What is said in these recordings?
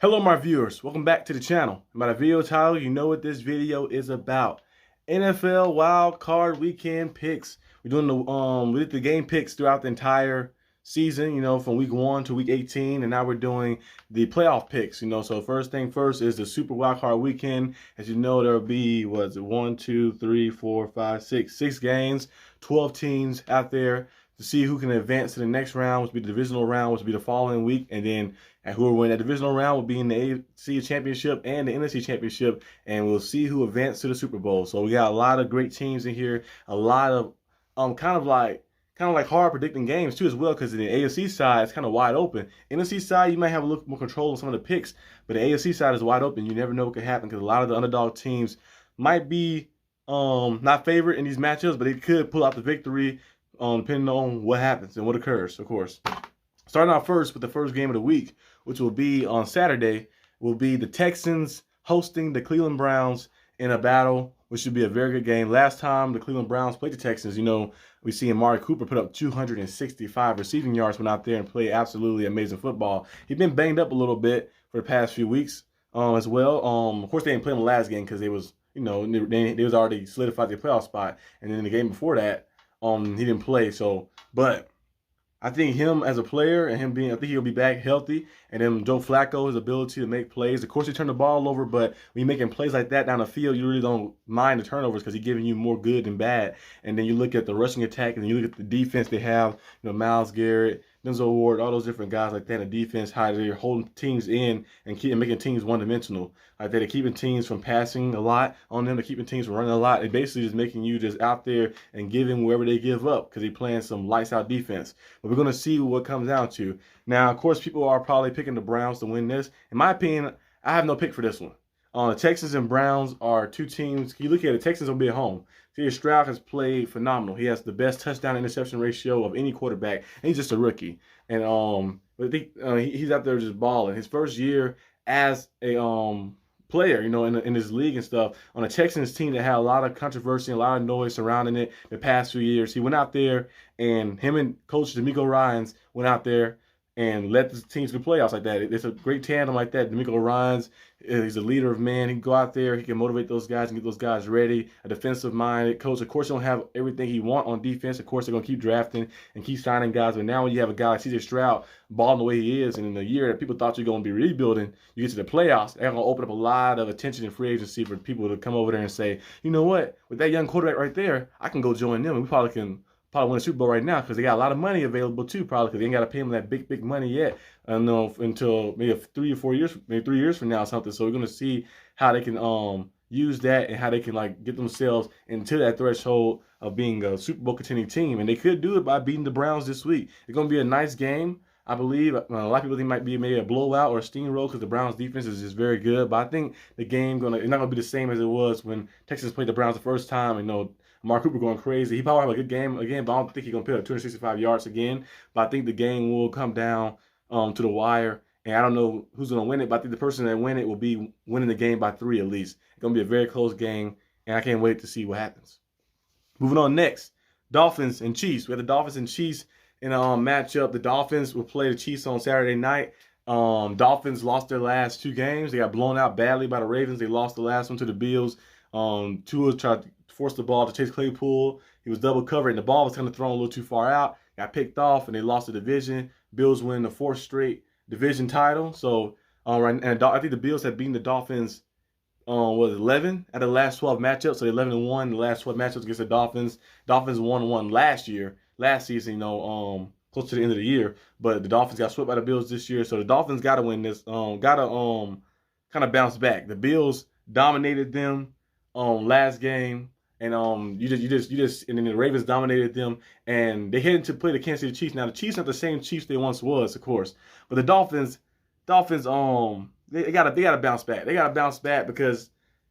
Hello my viewers, welcome back to the channel. And by the video title, you know what this video is about. NFL Wild Card Weekend picks. We're doing we did the game picks throughout the entire season, from week 1 to week 18, and now we're doing the playoff picks, so first thing first is the Super Wild Card Weekend. As you know, there'll be, six games, 12 teams out there to see who can advance to the next round, which will be the divisional round, which will be the following week, and then whoever win that divisional round will be in the AFC Championship and the NFC Championship, and we'll see who advanced to the Super Bowl. So we got a lot of great teams in here, a lot of kind of like hard predicting games too as well, because the AFC side is kind of wide open. NFC side, you might have a little more control on some of the picks, but the AFC side is wide open. You never know what could happen because a lot of the underdog teams might be not favored in these matchups, but they could pull out the victory depending on what happens and what occurs, of course. Starting out first with the first game of the week, which will be on Saturday, will be the Texans hosting the Cleveland Browns in a battle, which should be a very good game. Last time the Cleveland Browns played the Texans, we see Amari Cooper put up 265 receiving yards, went out there and played absolutely amazing football. He's been banged up a little bit for the past few weeks as well. Of course, they didn't play him the last game because they was, they was already solidified their playoff spot. And then in the game before that, he didn't play. So, but I think him as a player and him I think he'll be back healthy. And then Joe Flacco, his ability to make plays. Of course, he turned the ball over, but when you're making plays like that down the field, you really don't mind the turnovers because he's giving you more good than bad. And then you look at the rushing attack and you look at the defense they have, Myles Garrett, Denzel Ward, all those different guys like that in the defense, how they're holding teams in and making teams one-dimensional. Like they're keeping teams from passing a lot on them, they're keeping teams from running a lot. It basically just making you just out there and giving wherever they give up because they're playing some lights-out defense. But we're going to see what it comes down to. Now, of course, people are probably picking the Browns to win this. In my opinion, I have no pick for this one. The Texans and Browns are two teams. You look at it, Texans will be at home. C.J. Stroud has played phenomenal. He has the best touchdown-interception ratio of any quarterback, and he's just a rookie. And he's out there just balling. His first year as a player, in his league and stuff, on a Texans team that had a lot of controversy and a lot of noise surrounding it the past few years. He went out there, and him and Coach DeMeco Ryans went out there and let the teams to the playoffs like that. It's a great tandem like that. DeMeco Ryans, he's a leader of men. He can go out there, he can motivate those guys and get those guys ready. A defensive-minded coach. Of course, he don't have everything he want on defense. Of course, they're going to keep drafting and keep signing guys. But now when you have a guy like C.J. Stroud balling the way he is, and in the year that people thought you're going to be rebuilding, you get to the playoffs, they're going to open up a lot of attention in free agency for people to come over there and say, you know what, with that young quarterback right there, I can go join them, and we probably can win a Super Bowl right now because they got a lot of money available too, probably because they ain't got to pay them that big money yet until maybe 3 or 4 years, maybe 3 years from now or something. So we're going to see how they can use that and how they can get themselves into that threshold of being a Super Bowl contending team. And they could do it by beating the Browns this week. It's going to be a nice game, I believe. A lot of people think it might be maybe a blowout or a steamroll because the Browns defense is just very good. But I think the game it's not going to be the same as it was when Texas played the Browns the first time. Mark Cooper going crazy. He probably have a good game again, but I don't think he's going to put up 265 yards again. But I think the game will come down to the wire. And I don't know who's going to win it, but I think the person that win it will be winning the game by 3 at least. It's going to be a very close game, and I can't wait to see what happens. Moving on next, Dolphins and Chiefs. We have the Dolphins and Chiefs in a matchup. The Dolphins will play the Chiefs on Saturday night. Dolphins lost their last 2 games. They got blown out badly by the Ravens. They lost the last one to the Bills. Tua tried to force the ball to Chase Claypool. He was double covered, and the ball was kind of thrown a little too far out. Got picked off, and they lost the division. Bills win the 4th straight division title. So, and I think the Bills have beaten the Dolphins 11 out of the last 12 matchups. So 11-1 in the last 12 matchups against the Dolphins. Dolphins won last season, close to the end of the year. But the Dolphins got swept by the Bills this year. So the Dolphins got to win this. Kind of bounce back. The Bills dominated them last game. And and then the Ravens dominated them, and they headed to play the Kansas City Chiefs. Now the Chiefs aren't the same Chiefs they once was, of course, but the Dolphins, they gotta bounce back. They gotta bounce back because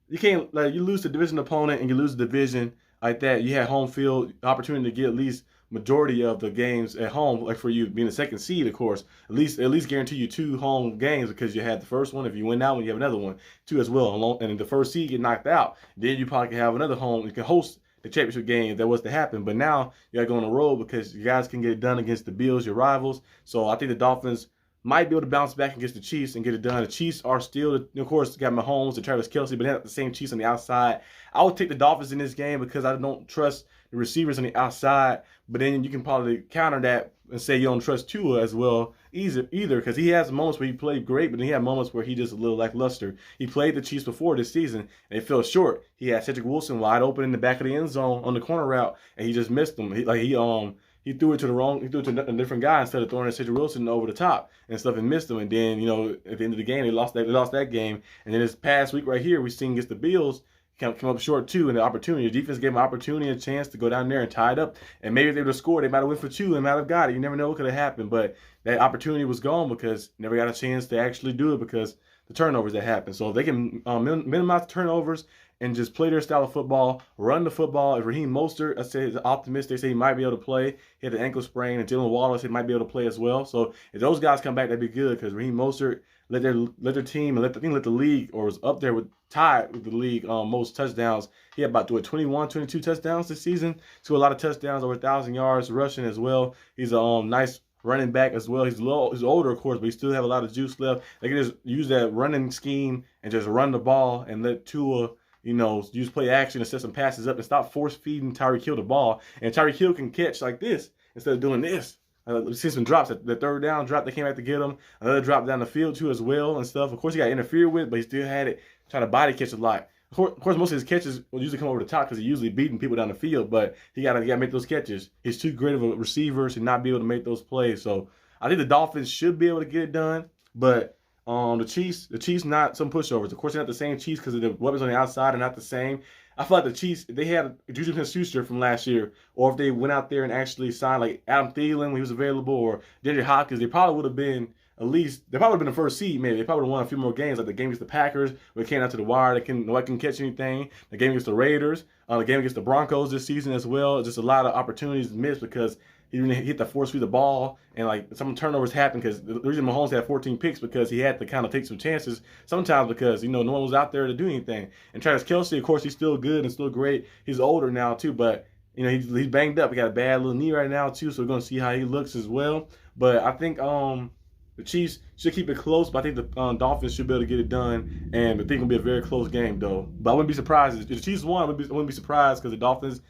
you can't you lose the division opponent and you lose the division like that. You had home field opportunity to get at least majority of the games at home, like for you being the 2nd seed, of course, at least guarantee you 2 home games because you had the first one. If you win that one, you have another one, 2 as well. And if the first seed get knocked out, then you probably can have another home. You can host the championship game if that was to happen. But now you got to go on the road because you guys can get it done against the Bills, your rivals. So I think the Dolphins might be able to bounce back against the Chiefs and get it done. The Chiefs are still, of course, got Mahomes and Travis Kelce, but they have the same Chiefs on the outside. I would take the Dolphins in this game because I don't trust the receivers on the outside. But then you can probably counter that and say you don't trust Tua as well either, because he has moments where he played great, but then he had moments where he just a little lackluster. He played the Chiefs before this season, and they fell short. He had Cedric Wilson wide open in the back of the end zone on the corner route, and he just missed them. He threw it to a different guy instead of throwing it to Cedric Wilson over the top and stuff and missed him. And then, at the end of the game, they lost that game. And then this past week right here, we seen against the Bills, come up short too in the opportunity. The defense gave them an opportunity, a chance to go down there and tie it up. And maybe if they would have scored, they might have went for 2 and might have got it. You never know what could have happened. But that opportunity was gone because never got a chance to actually do it because the turnovers that happened. So if they can minimize the turnovers and just play their style of football, run the football. If Raheem Mostert, I say, is optimistic, they say he might be able to play. He had an ankle sprain, and Jalen Wallace, he might be able to play as well. So if those guys come back, that'd be good because Raheem Mostert let their team and let the league, or was up there tied with the league most touchdowns. He had about 21, 22 touchdowns this season. So a lot of touchdowns, over 1,000 yards rushing as well. He's a nice running back as well. He's older, of course, but he still have a lot of juice left. They can just use that running scheme and just run the ball and let Tua, use play action and set some passes up and stop force feeding Tyreek Hill the ball. And Tyreek Hill can catch like this instead of doing this. We see some drops. The third down drop, they came back to get him. Another drop down the field too as well and stuff. Of course, he got interfered with, but he still had it, trying to body catch a lot. Of course, most of his catches will usually come over the top because he's usually beating people down the field, but he got to make those catches. He's too great of a receiver to not be able to make those plays. So I think the Dolphins should be able to get it done, but the Chiefs not some pushovers. Of course, they're not the same Chiefs because the weapons on the outside are not the same. I feel like the Chiefs, if they had Juju Smith-Schuster from last year, or if they went out there and actually signed like Adam Thielen when he was available, or DeAndre Hopkins, they probably would have been the first seed. Maybe they probably would have won a few more games, like the game against the Packers, where it came out to the wire. Nobody can catch anything. The game against the Raiders, the game against the Broncos this season as well. Just a lot of opportunities missed because he didn't hit the force feed the ball, and like some turnovers happened because the reason Mahomes had 14 picks because he had to kind of take some chances sometimes because no one was out there to do anything. And Travis Kelce, of course, he's still good and still great. He's older now too, but he's banged up. He got a bad little knee right now too, so we're gonna see how he looks as well. But I think the Chiefs should keep it close, but I think the Dolphins should be able to get it done, and I think it'll be a very close game though. But I wouldn't be surprised if the Chiefs won. I wouldn't be surprised because the Dolphins,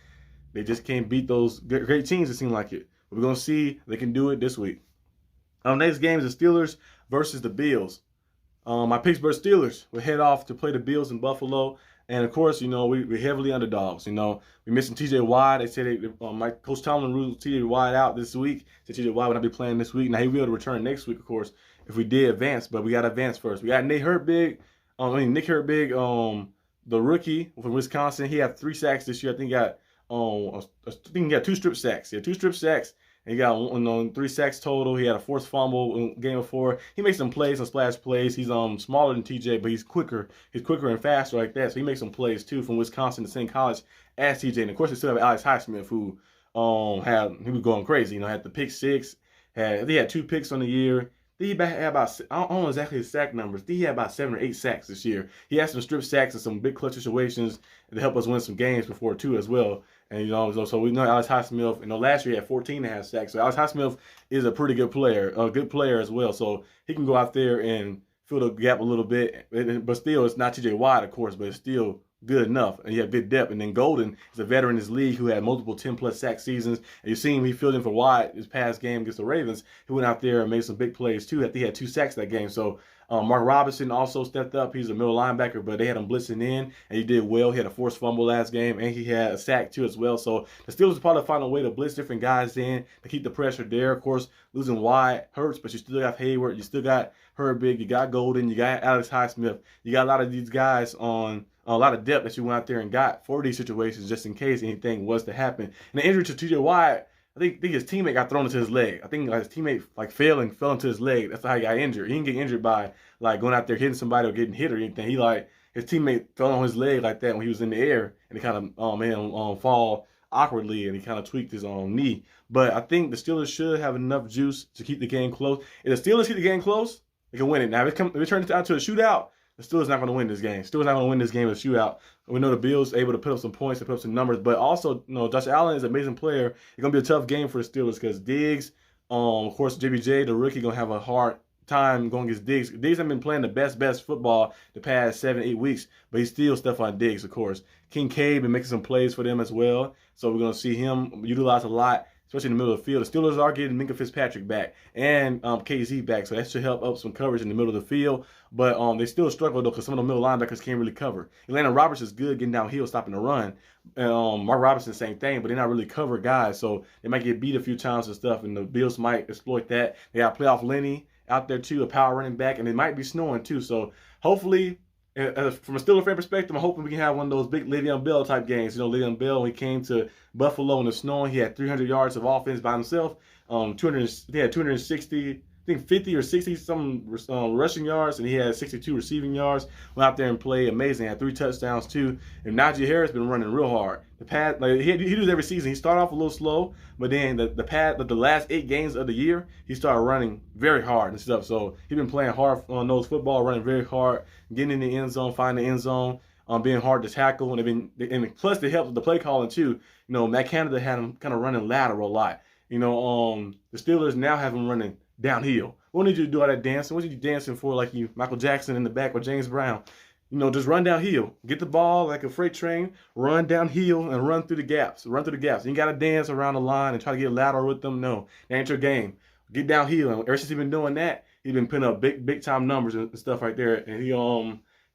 they just can't beat those great teams. It seems like it. We're going to see if they can do it this week. Next game is the Steelers versus the Bills. My Pittsburgh Steelers will head off to play the Bills in Buffalo. And, of course, we're heavily underdogs. We're missing T.J. Watt. They said my Coach Tomlin ruled T.J. Watt out this week. Said T.J. Watt would not be playing this week. Now, he'll be able to return next week, of course, if we did advance. But we got to advance first. We got Nick Herbig, the rookie from Wisconsin. He had 3 sacks this year. I think he got 2 strip sacks. He had 2 strip sacks. He got 3 sacks total. He had a forced fumble in game before. He makes some plays, some splash plays. He's smaller than TJ, but he's quicker. He's quicker and faster like that. So he makes some plays too from Wisconsin, the same college as TJ. And of course, they still have Alex Highsmith, who he was going crazy. Had the pick 6. He had 2 picks on the year. He had about, I don't know exactly his sack numbers. He had about 7 or 8 sacks this year. He had some strip sacks and some big clutch situations to help us win some games before too as well. And so we know Alex Highsmith. Last year he had 14.5 sacks. So Alex Highsmith is a pretty good player, a good player as well. So he can go out there and fill the gap a little bit. But still, it's not T.J. Watt, of course, but it's still good enough. And he had good depth. And then Golden is a veteran in this league who had multiple 10-plus sack seasons. And you seen him, he filled in for Watt his past game against the Ravens. He went out there and made some big plays too. I think he had 2 sacks that game. So Mark Robinson also stepped up. He's a middle linebacker, but they had him blitzing in, and he did well. He had a forced fumble last game, and he had a sack too as well. So the Steelers probably find a way to blitz different guys in to keep the pressure there. Of course, losing Watt hurts, but you still got Hayward, you still got Herbig, you got Golden, you got Alex Highsmith. You got a lot of these guys on a lot of depth that you went out there and got for these situations just in case anything was to happen. And the injury to T.J. Watt, I think his teammate got thrown into his leg. I think his teammate fell into his leg. That's how he got injured. He didn't get injured by going out there hitting somebody or getting hit or anything. His teammate fell on his leg like that when he was in the air, and he kind of fall awkwardly, and he kind of tweaked his knee. But I think the Steelers should have enough juice to keep the game close. If the Steelers keep the game close, they can win it. Now, if it turns out to a shootout, the Steelers not going to win this game. Steelers not going to win this game with a shootout. We know the Bills able to put up some points and put up some numbers, but also, Josh Allen is an amazing player. It's going to be a tough game for the Steelers because Diggs, of course, JBJ, the rookie, going to have a hard time going against Diggs. Diggs hasn't been playing the best football the past 7-8 weeks, but he's still Stephon Diggs, of course. Kincaid been making some plays for them as well, so we're going to see him utilized a lot, especially in the middle of the field. The Steelers are getting Minkah Fitzpatrick back and KZ back, so that should help up some coverage in the middle of the field. But they still struggle, though, because some of the middle linebackers can't really cover. Atlanta Roberts is good getting downhill, stopping the run. Mark Robinson, same thing, but they're not really cover guys, so they might get beat a few times and stuff, and the Bills might exploit that. They got playoff Lenny out there, too, a power running back, and it might be snowing, too. So hopefully, from a Steelers fan perspective, I'm hoping we can have one of those big Le'Veon Bell type games. You know, Le'Veon Bell, when he came to Buffalo in the snow, he had 300 yards of offense by himself. He had 260, I think 50 or 60 some rushing yards, and he had 62 receiving yards. Went out there and played amazing. Had 3 touchdowns too. And Najee Harris been running real hard. The past, like he does every season. He started off a little slow, but then the last 8 games of the year, he started running very hard and stuff. So he's been playing hard on nose football, running very hard, getting in the end zone, finding the end zone, being hard to tackle, and plus they helped with the play calling too. You know, Matt Canada had him kind of running lateral a lot. You know, the Steelers now have him running downhill. We don't need you to do all that dancing. What are you dancing for, like you Michael Jackson in the back or James Brown? You know, just run downhill. Get the ball like a freight train, run downhill and run through the gaps. Run through the gaps. You got to dance around the line and try to get lateral with them. No, that ain't your game. Get downhill. And ever since he's been doing that, he's been putting up big time numbers and stuff right there. And he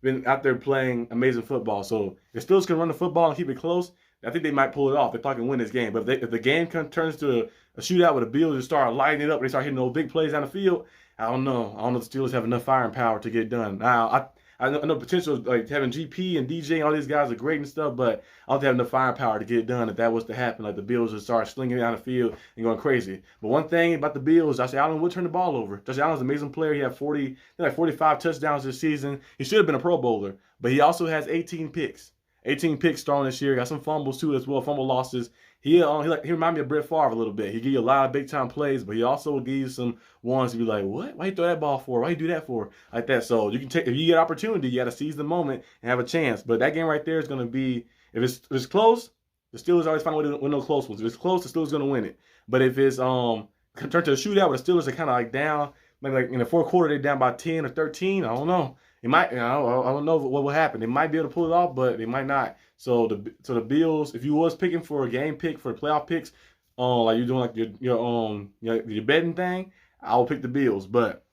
been out there playing amazing football. So if Steelers can run the football and keep it close, I think they might pull it off. They probably can win this game. But if the game turns to a shootout with the Bills just start lighting it up and they start hitting those big plays down the field, I don't know. I don't know if the Steelers have enough firing power to get it done. Now, I know potential of like having GP and DJ and all these guys are great and stuff, but I don't have enough firepower to get it done if that was to happen. Like the Bills would start slinging it down the field and going crazy. But one thing about the Bills, Josh Allen would turn the ball over. Josh Allen's an amazing player. He had 45 touchdowns this season. He should have been a Pro Bowler, but he also has 18 picks. 18 picks thrown this year. Got some fumbles too as well, fumble losses. He remind me of Brett Favre a little bit. He give you a lot of big time plays, but he also will give you some ones to be like, what? Why you throw that ball for? Why you do that for? Like that. So you can take, if you get opportunity, you got to seize the moment and have a chance. But that game right there is going to be, if it's close, the Steelers always find a way to win those close ones. If it's close, the Steelers going to win it. But if it's turned to a shootout where the Steelers are kind of like down, like in the fourth quarter they're down by 10 or 13, I don't know. It might, I don't know what will happen. They might be able to pull it off, but they might not. So the Bills, if you was picking for a game pick for the playoff picks, like you're doing like your betting thing, I will pick the Bills. But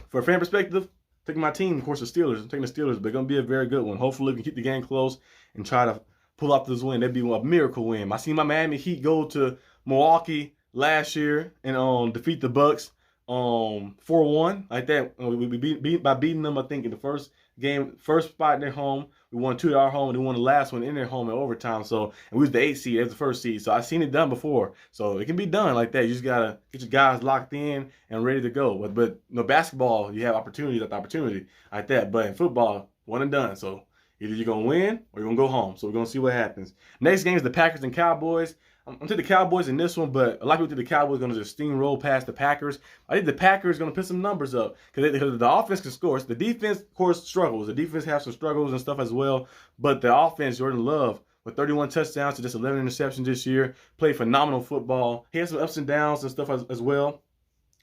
for a fan perspective, taking my team, of course, the Steelers. I'm taking the Steelers, but it's gonna be a very good one. Hopefully, we can keep the game close and try to pull off this win. That'd be a miracle win. I seen my Miami Heat go to Milwaukee last year and defeat the Bucks 4-1 like that. We beat by beating them, I think, in the first game, first spot in their home. We won 2 at our home, and we won the last one in their home in overtime. So, and we was the 8th seed, as the first seed. So I've seen it done before. So it can be done like that. You just gotta get your guys locked in and ready to go. But basketball, you have opportunities after opportunity like that. But in football, one and done. So either you're gonna win or you're gonna go home. So we're gonna see what happens. Next game is the Packers and Cowboys. I'm taking the Cowboys in this one, but a lot of people think the Cowboys are going to just steamroll past the Packers. I think the Packers are going to put some numbers up because the offense can score. The defense, of course, struggles. The defense has some struggles and stuff as well, but the offense, Jordan Love, with 31 touchdowns to just 11 interceptions this year, played phenomenal football. He had some ups and downs and stuff as well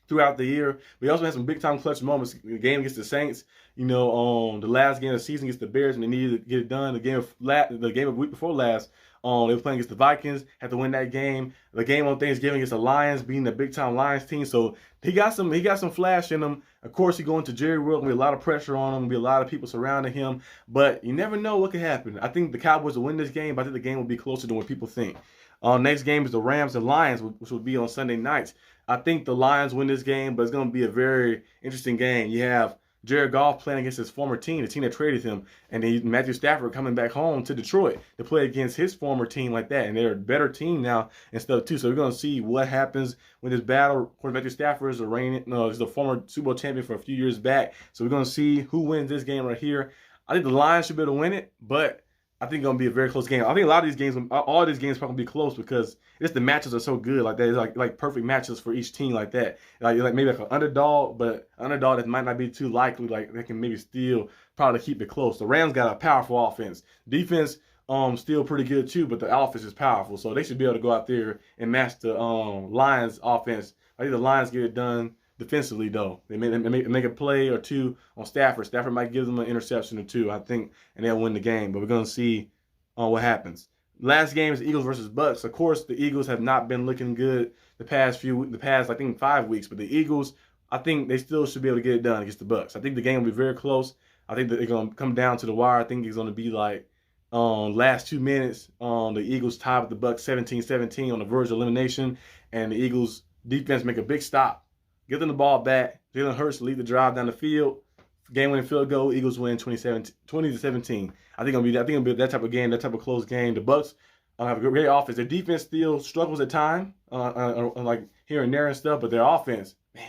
throughout the year. But he also had some big-time clutch moments. The game against the Saints, the last game of the season against the Bears, and they needed to get it done. The game of the week before last, they were playing against the Vikings, had to win that game. The game on Thanksgiving against the Lions, beating the big-time Lions team. So he got some flash in him. Of course, he going to Jerry World, gonna be a lot of pressure on him, gonna be a lot of people surrounding him. But you never know what could happen. I think the Cowboys will win this game, but I think the game will be closer than what people think. Next game is the Rams and Lions, which will be on Sunday nights. I think the Lions win this game, but it's going to be a very interesting game. You have Jared Goff playing against his former team, the team that traded him, and then Matthew Stafford coming back home to Detroit to play against his former team like that. And they're a better team now and stuff too. So we're going to see what happens when this battle. Of course, Matthew Stafford is is the former Super Bowl champion for a few years back. So we're going to see who wins this game right here. I think the Lions should be able to win it, but I think it's going to be a very close game. I think a lot of these games, all these games probably be close because it's the matches are so good like that. It's like perfect matches for each team like that. Like maybe like an underdog, but an underdog that might not be too likely. Like they can maybe still probably keep it close. The Rams got a powerful offense. Defense still pretty good too, but the offense is powerful. So they should be able to go out there and match the Lions offense. I think the Lions get it done defensively, though. They make a play or two on Stafford. Stafford might give them an interception or two, I think, and they'll win the game. But we're going to see what happens. Last game is Eagles versus Bucks. Of course, the Eagles have not been looking good the past I think 5 weeks. But the Eagles, I think they still should be able to get it done against the Bucks. I think the game will be very close. I think that they're going to come down to the wire. I think it's going to be like last 2 minutes. The Eagles tie with the Bucks 17-17 on the verge of elimination, and the Eagles defense make a big stop, give them the ball back. Jalen Hurts lead the drive down the field. Game-winning field goal. Eagles win 20-17. I think it'll be that type of game, that type of close game. The Bucks have a great offense. Their defense still struggles at times, like here and there and stuff. But their offense, man,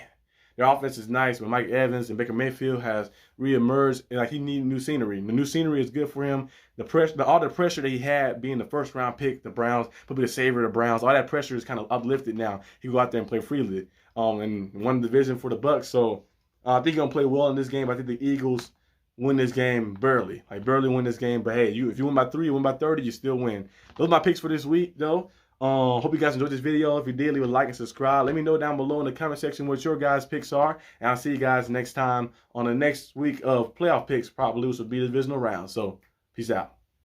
their offense is nice. When Mike Evans and Baker Mayfield has reemerged, and like he needs new scenery. The new scenery is good for him. All the pressure that he had being the first round pick, the Browns, probably the savior of the Browns. All that pressure is kind of uplifted now. He can go out there and play freely. And won the division for the Bucks. So I think he's gonna play well in this game. I think the Eagles win this game barely. Barely win this game. But hey, if you win by 3, you win by 30, you still win. Those are my picks for this week, though. Hope you guys enjoyed this video. If you did, leave a like and subscribe. Let me know down below in the comment section what your guys' picks are. And I'll see you guys next time on the next week of playoff picks, probably, which will be the divisional round. So, peace out.